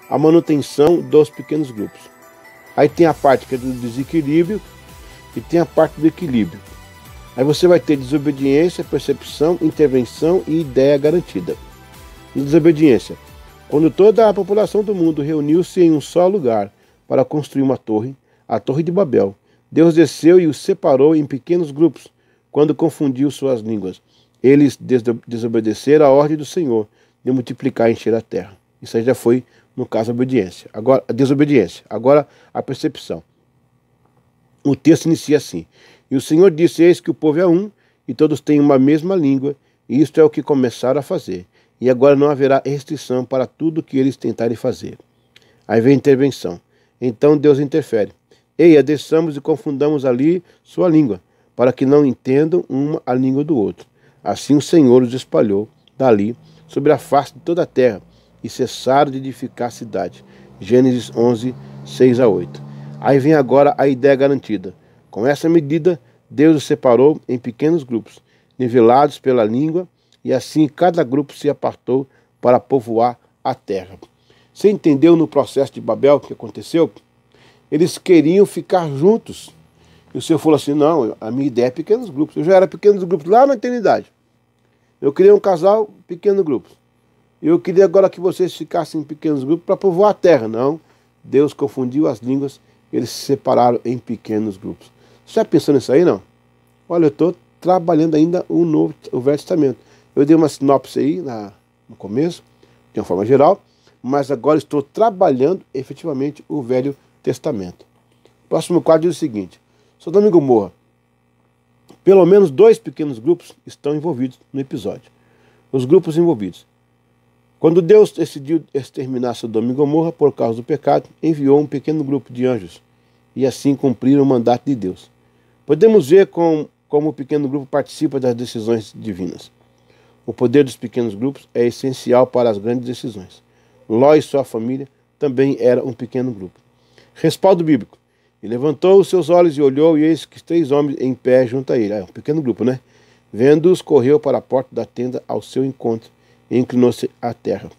a manutenção dos pequenos grupos. Aí tem a parte que é do desequilíbrio e tem a parte do equilíbrio. Aí você vai ter desobediência, percepção, intervenção e ideia garantida. Desobediência. Quando toda a população do mundo reuniu-se em um só lugar para construir uma torre, a Torre de Babel, Deus desceu e os separou em pequenos grupos, quando confundiu suas línguas. Eles desobedeceram a ordem do Senhor de multiplicar e encher a terra. Isso aí já foi, no caso, a obediência. Agora, a desobediência. Agora, a percepção. O texto inicia assim: E o Senhor disse: Eis que o povo é um, e todos têm uma mesma língua, e isto é o que começaram a fazer. E agora não haverá restrição para tudo que eles tentarem fazer. Aí vem a intervenção. Então Deus interfere. Eia, desçamos e confundamos ali sua língua, para que não entendam uma a língua do outro. Assim o Senhor os espalhou dali sobre a face de toda a terra, e cessaram de edificar a cidade. Gênesis 11, 6 a 8. Aí vem agora a ideia garantida. Com essa medida, Deus os separou em pequenos grupos, nivelados pela língua, e assim cada grupo se apartou para povoar a terra. Você entendeu no processo de Babel o que aconteceu? Eles queriam ficar juntos. E o Senhor falou assim: não, a minha ideia é pequenos grupos. Eu já era pequenos grupos lá na eternidade. Eu queria um casal, pequenos grupos. Eu queria agora que vocês ficassem em pequenos grupos para povoar a terra. Não, Deus confundiu as línguas, eles se separaram em pequenos grupos. Você já pensou nisso aí, não? Olha, eu estou trabalhando ainda o Velho Testamento. Eu dei uma sinopse aí no começo, de uma forma geral, mas agora estou trabalhando efetivamente o Velho Testamento. O próximo quadro diz o seguinte: Sodoma e Gomorra. Pelo menos 2 pequenos grupos estão envolvidos no episódio. Os grupos envolvidos. Quando Deus decidiu exterminar Sodoma e Gomorra por causa do pecado, enviou um pequeno grupo de anjos, e assim cumpriram o mandato de Deus. Podemos ver como o pequeno grupo participa das decisões divinas. O poder dos pequenos grupos é essencial para as grandes decisões. Ló e sua família também era um pequeno grupo. Respaldo bíblico. E levantou os seus olhos e olhou, e eis que 3 homens em pé junto a ele. É um pequeno grupo, né? Vendo-os, correu para a porta da tenda ao seu encontro e inclinou-se à terra.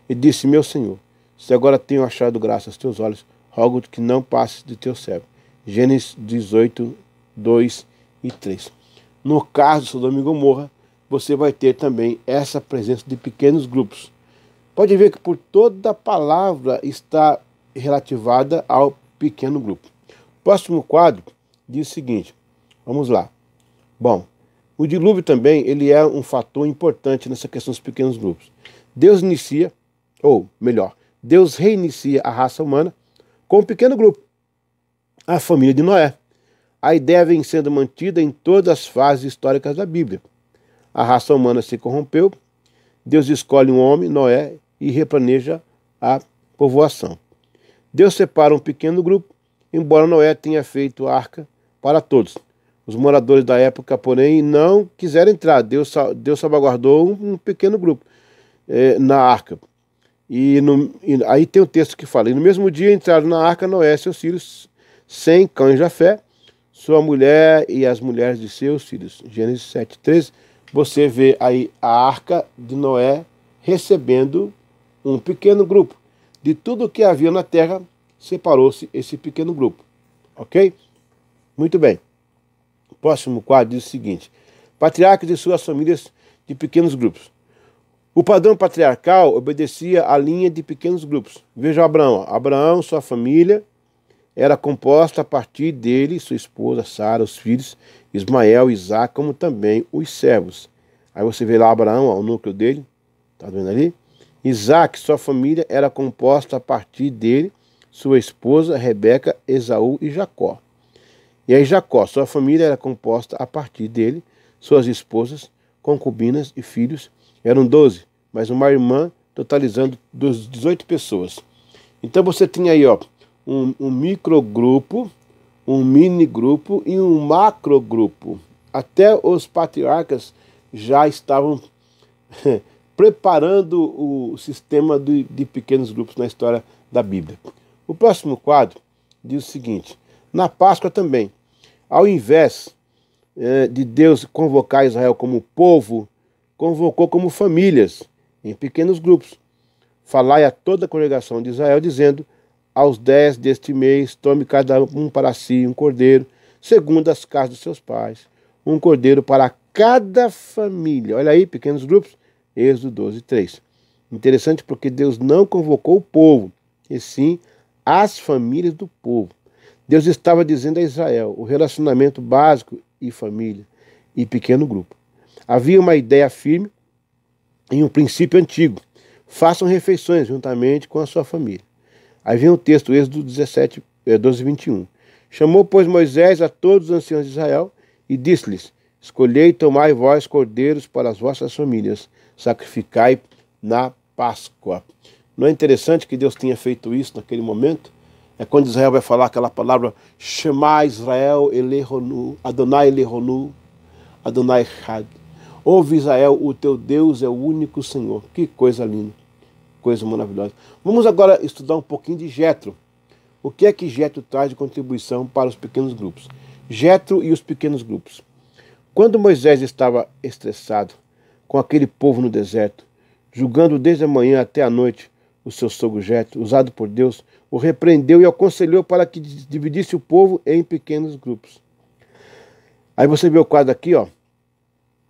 E disse: Meu Senhor, se agora tenho achado graça aos teus olhos, rogo-te que não passes de teu servo. Gênesis 18, 2 e 3. No caso de Sodoma e Gomorra, você vai ter também essa presença de pequenos grupos. Pode ver que por toda a palavra está relativada ao pequeno grupo. O próximo quadro diz o seguinte, vamos lá. Bom, o dilúvio também ele é um fator importante nessa questão dos pequenos grupos. Deus inicia, ou melhor, Deus reinicia a raça humana com um pequeno grupo, a família de Noé. A ideia vem sendo mantida em todas as fases históricas da Bíblia. A raça humana se corrompeu, Deus escolhe um homem, Noé, e replaneja a povoação. Deus separa um pequeno grupo, embora Noé tenha feito a arca para todos. Os moradores da época, porém, não quiseram entrar. Deus salvaguardou um pequeno grupo na arca. Aí tem o texto que fala: E no mesmo dia entraram na arca Noé e seus filhos, Sem, Cão e Jafé, sua mulher e as mulheres de seus filhos. Gênesis 7:13. Você vê aí a arca de Noé recebendo um pequeno grupo. De tudo que havia na terra, separou-se esse pequeno grupo. Ok? Muito bem. O próximo quadro diz o seguinte: patriarcas e suas famílias de pequenos grupos. O padrão patriarcal obedecia à linha de pequenos grupos. Veja Abraão. Abraão, sua família, era composta a partir dele, sua esposa, Sara, os filhos, Ismael, Isaac, como também os servos. Aí você vê lá Abraão, ó, o núcleo dele, tá vendo ali? Isaac, sua família, era composta a partir dele, sua esposa, Rebeca, Esaú e Jacó. E aí Jacó, sua família, era composta a partir dele, suas esposas, concubinas e filhos, eram 12, mas uma irmã, totalizando 18 pessoas. Então você tinha aí, ó, um microgrupo, um minigrupo e um macrogrupo. Até os patriarcas já estavam preparando o sistema de pequenos grupos na história da Bíblia. O próximo quadro diz o seguinte: na Páscoa também, ao invés de Deus convocar Israel como povo, convocou como famílias, em pequenos grupos. falai a toda a congregação de Israel, dizendo: aos 10 deste mês, tome cada um para si um cordeiro, segundo as casas dos seus pais, um cordeiro para cada família. Olha aí, pequenos grupos, Êxodo 12, 3. Interessante porque Deus não convocou o povo, e sim as famílias do povo. Deus estava dizendo a Israel o relacionamento básico e família e pequeno grupo. Havia uma ideia firme em um princípio antigo. Façam refeições juntamente com a sua família. Aí vem o texto, Êxodo 17, 12, 21. Chamou, pois, Moisés a todos os anciãos de Israel e disse-lhes: escolhei e tomai vós cordeiros para as vossas famílias, sacrificai na Páscoa. Não é interessante que Deus tenha feito isso naquele momento? É quando Israel vai falar aquela palavra Shema Israel Elehonu, Adonai Elehonu, Adonai Echad. Ouve Israel, o teu Deus é o único Senhor. Que coisa linda, coisa maravilhosa. Vamos agora estudar um pouquinho de Jetro. O que é que Jetro traz de contribuição para os pequenos grupos? Jetro e os pequenos grupos. Quando Moisés estava estressado com aquele povo no deserto, julgando desde a manhã até a noite, o seu sogro Jetro, usado por Deus, o repreendeu e aconselhou para que dividisse o povo em pequenos grupos. Aí você vê o quadro aqui, ó.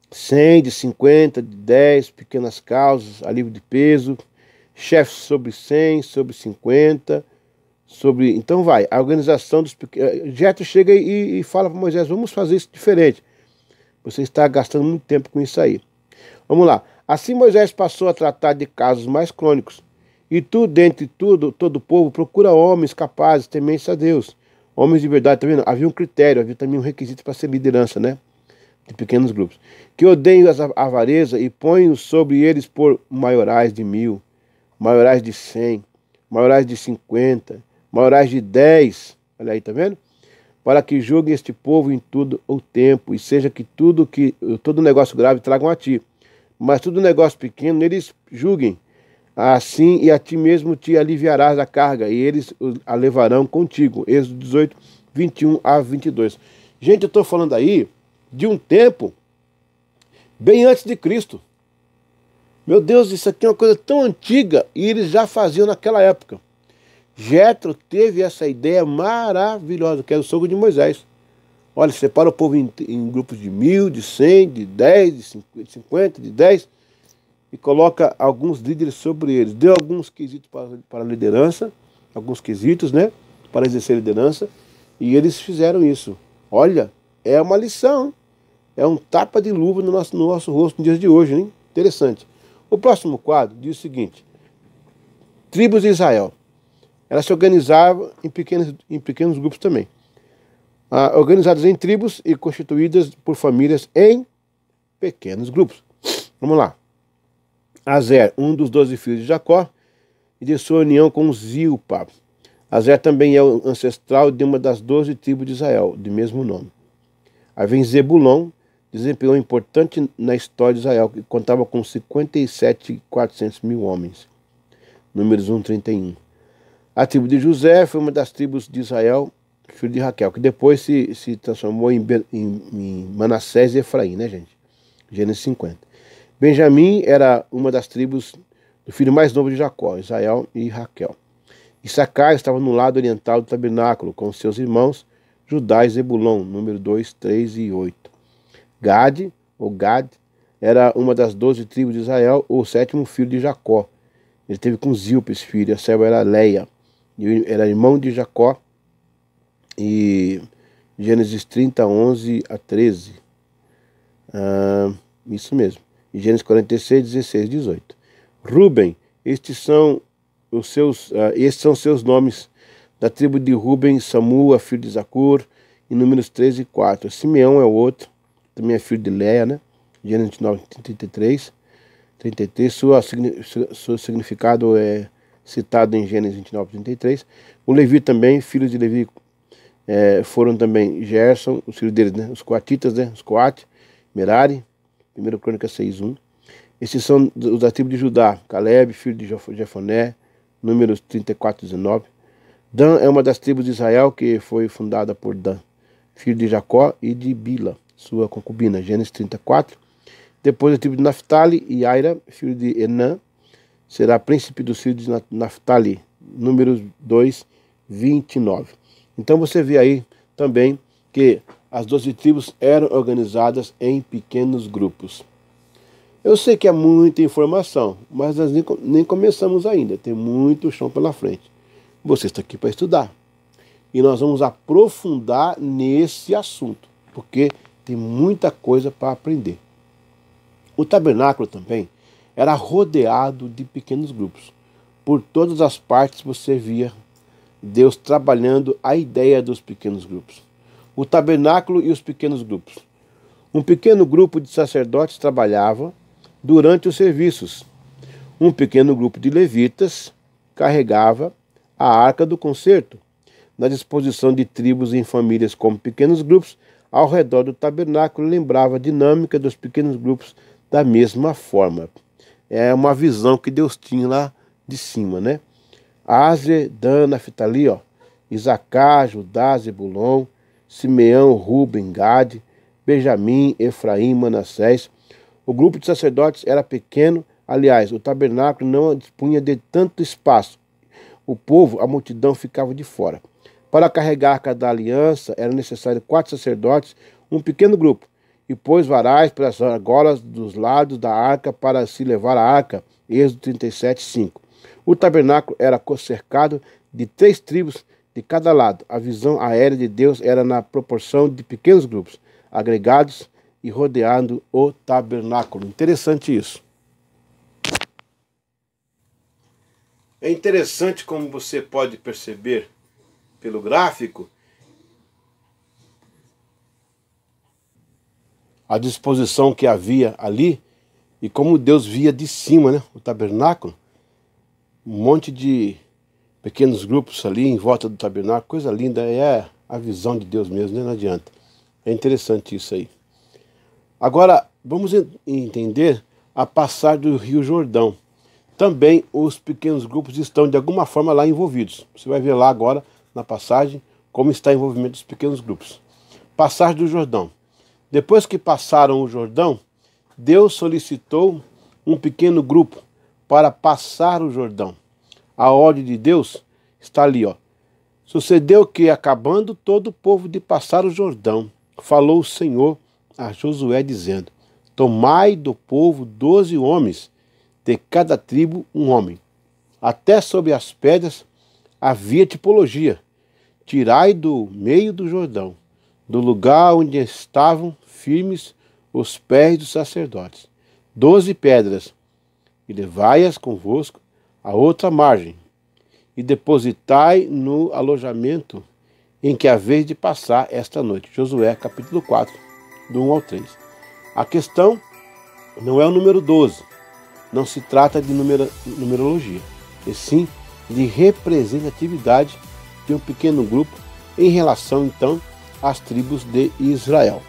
100, de 50, de 10, pequenas causas, alívio de peso, chefes sobre 100, sobre 50, sobre... Então vai, a organização dos pequenos... Jetro chega e fala para Moisés, vamos fazer isso diferente. Você está gastando muito tempo com isso aí. Vamos lá. Assim Moisés passou a tratar de casos mais crônicos. E tu, dentre todo o povo, procura homens capazes, tementes a Deus. Homens de verdade, tá vendo? Havia um critério, havia também um requisito para ser liderança, né? De pequenos grupos. Que odeiem a avareza e ponham sobre eles por maiorais de 1000, maiorais de 100, maiorais de 50, maiorais de 10. Olha aí, tá vendo? Para que julguem este povo em tudo o tempo, e seja que todo negócio grave tragam a ti. Mas todo negócio pequeno eles julguem. Assim, e a ti mesmo te aliviarás da carga, e eles a levarão contigo. Êxodo 18, 21 a 22. Gente, eu estou falando aí de um tempo bem antes de Cristo. Meu Deus, isso aqui é uma coisa tão antiga, e eles já faziam naquela época. Jetro teve essa ideia maravilhosa, que era o sogro de Moisés. Olha, separa o povo em grupos de 1000, de 100, de 10, de 50, de 10... e coloca alguns líderes sobre eles. Deu alguns quesitos para a liderança, alguns quesitos, né, para exercer liderança, e eles fizeram isso. Olha, é uma lição, hein? É um tapa de luva no nosso rosto nos dias de hoje, hein? Interessante. O próximo quadro diz o seguinte: tribos de Israel. Elas se organizavam em pequenos grupos também. Organizadas em tribos e constituídas por famílias em pequenos grupos. Vamos lá. Azer, um dos 12 filhos de Jacó, e de sua união com Zilpa. Azer também é o ancestral de uma das 12 tribos de Israel, de mesmo nome. Aí vem Zebulon, desempenhou importante na história de Israel, que contava com 57.400.000 homens. Números 1:31. A tribo de José foi uma das tribos de Israel, filho de Raquel, que depois se transformou em Manassés e Efraim, né, gente? Gênesis 50. Benjamim era uma das tribos do filho mais novo de Jacó, Israel e Raquel. Issacar estava no lado oriental do tabernáculo, com seus irmãos Judá e Zebulon, número 2, 3 e 8. Gad, ou Gad, era uma das 12 tribos de Israel, o 7º filho de Jacó. Ele teve com Zilpa, esse filho, a serva era Leia, e era irmão de Jacó, e Gênesis 30, 11 a 13. Isso mesmo. E Gênesis 46, 16, 18. Ruben, estes são seus nomes da tribo de Ruben, Samua, filho de Zacur, em Números 13 e 4. Simeão é o outro, também é filho de Leia, né? Gênesis 29, 33. Seu significado é citado em Gênesis 29, 33. O Levi também, filhos de Levi, foram também Gerson, os filhos deles, né? Os coatitas, né? Os coate, Merari, 1 Crônica 6:1. Esses são os da tribo de Judá, Caleb, filho de Jefoné, Números 34:19. Dan é uma das tribos de Israel que foi fundada por Dan, filho de Jacó, e de Bila, sua concubina, Gênesis 34. Depois a tribo de Naphtali, Iaira, filho de Enã, será príncipe dos filhos de Naftali. Números 2, 29. Então você vê aí também que as 12 tribos eram organizadas em pequenos grupos. Eu sei que é muita informação, mas nós nem começamos ainda, tem muito chão pela frente. Você está aqui para estudar. E nós vamos aprofundar nesse assunto, porque tem muita coisa para aprender. O tabernáculo também era rodeado de pequenos grupos. Por todas as partes você via Deus trabalhando a ideia dos pequenos grupos. O tabernáculo e os pequenos grupos. Um pequeno grupo de sacerdotes trabalhava durante os serviços. Um pequeno grupo de levitas carregava a arca do concerto. Na disposição de tribos em famílias como pequenos grupos, ao redor do tabernáculo lembrava a dinâmica dos pequenos grupos da mesma forma. É uma visão que Deus tinha lá de cima, né? Aser, Dan, Naftali, Isacar, Judá, Zebulon, Simeão, Ruben, Gade, Benjamim, Efraim, Manassés. O grupo de sacerdotes era pequeno, aliás, o tabernáculo não dispunha de tanto espaço. O povo, a multidão, ficava de fora. Para carregar a arca da aliança, era necessário 4 sacerdotes, um pequeno grupo, e pôs varais pelas argolas dos lados da arca para se levar a arca. Êxodo 37, 5. O tabernáculo era cercado de 3 tribos de cada lado. A visão aérea de Deus era na proporção de pequenos grupos, agregados e rodeando o tabernáculo. Interessante isso. É interessante como você pode perceber pelo gráfico a disposição que havia ali e como Deus via de cima, né, o tabernáculo. Um monte de pequenos grupos ali em volta do tabernáculo, coisa linda, é a visão de Deus mesmo, né? Não adianta. É interessante isso aí. Agora, vamos entender a passagem do Rio Jordão. Também os pequenos grupos estão de alguma forma lá envolvidos. Você vai ver lá agora, na passagem, como está o envolvimento dos pequenos grupos. Passagem do Jordão. Depois que passaram o Jordão, Deus solicitou um pequeno grupo para passar o Jordão. A ordem de Deus está ali, Sucedeu que, acabando todo o povo de passar o Jordão, falou o Senhor a Josué, dizendo: tomai do povo 12 homens, de cada tribo um homem. Até sobre as pedras havia tipologia. Tirai do meio do Jordão, do lugar onde estavam firmes os pés dos sacerdotes, 12 pedras, e levai-as convosco à outra margem, e depositai no alojamento em que haveis de passar esta noite. Josué, capítulo 4, do 1 ao 3. A questão não é o número 12, não se trata de numerologia, e sim de representatividade de um pequeno grupo em relação, então, às tribos de Israel.